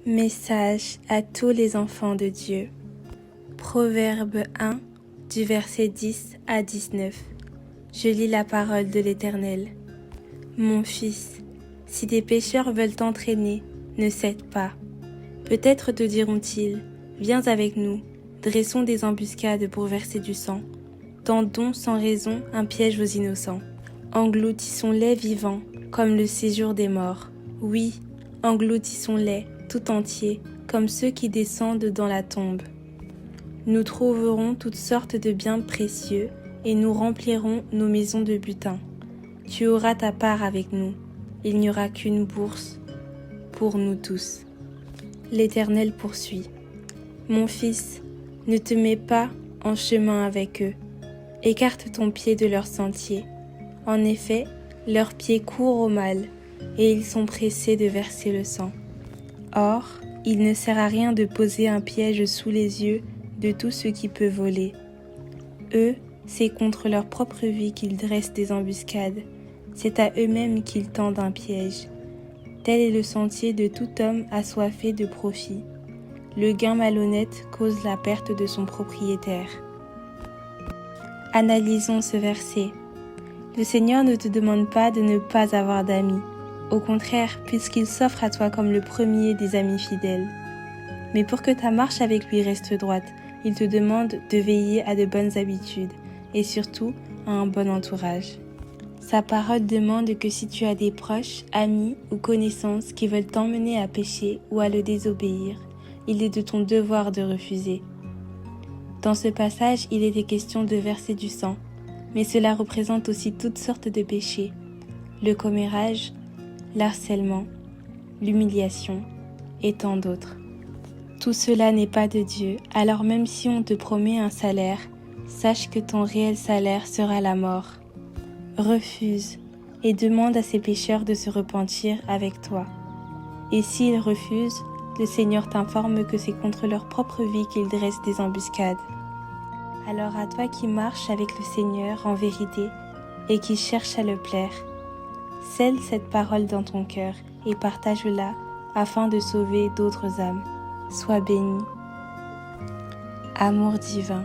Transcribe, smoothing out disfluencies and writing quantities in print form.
Message à tous les enfants de Dieu. Proverbe 1, du verset 10 à 19. Je lis la parole de l'Éternel. Mon fils, si des pécheurs veulent t'entraîner, ne cède pas. Peut-être te diront-ils, viens avec nous, dressons des embuscades pour verser du sang. Tendons sans raison un piège aux innocents. Engloutissons-les vivants, comme le séjour des morts. Oui, engloutissons-les tout entiers, comme ceux qui descendent dans la tombe. Nous trouverons toutes sortes de biens précieux, et nous remplirons nos maisons de butin. Tu auras ta part avec nous, il n'y aura qu'une bourse pour nous tous. L'Éternel poursuit. Mon fils, ne te mets pas en chemin avec eux. Écarte ton pied de leur sentier. En effet, leurs pieds courent au mal, et ils sont pressés de verser le sang. Or, il ne sert à rien de poser un piège sous les yeux de tout ce qui peut voler. Eux, c'est contre leur propre vie qu'ils dressent des embuscades. C'est à eux-mêmes qu'ils tendent un piège. Tel est le sentier de tout homme assoiffé de profit. Le gain malhonnête cause la perte de son propriétaire. Analysons ce verset. Le Seigneur ne te demande pas de ne pas avoir d'amis. Au contraire, puisqu'il s'offre à toi comme le premier des amis fidèles. Mais pour que ta marche avec lui reste droite, il te demande de veiller à de bonnes habitudes et surtout à un bon entourage. Sa parole demande que si tu as des proches, amis ou connaissances qui veulent t'emmener à pécher ou à le désobéir, il est de ton devoir de refuser. Dans ce passage, il était question de verser du sang, mais cela représente aussi toutes sortes de péchés, le commérage, l'harcèlement, l'humiliation et tant d'autres. Tout cela n'est pas de Dieu, alors même si on te promet un salaire, sache que ton réel salaire sera la mort. Refuse et demande à ces pécheurs de se repentir avec toi. Et s'ils refusent, le Seigneur t'informe que c'est contre leur propre vie qu'ils dressent des embuscades. Alors à toi qui marches avec le Seigneur en vérité et qui cherche à le plaire, scelle cette parole dans ton cœur et partage-la afin de sauver d'autres âmes. Sois béni. Amour divin.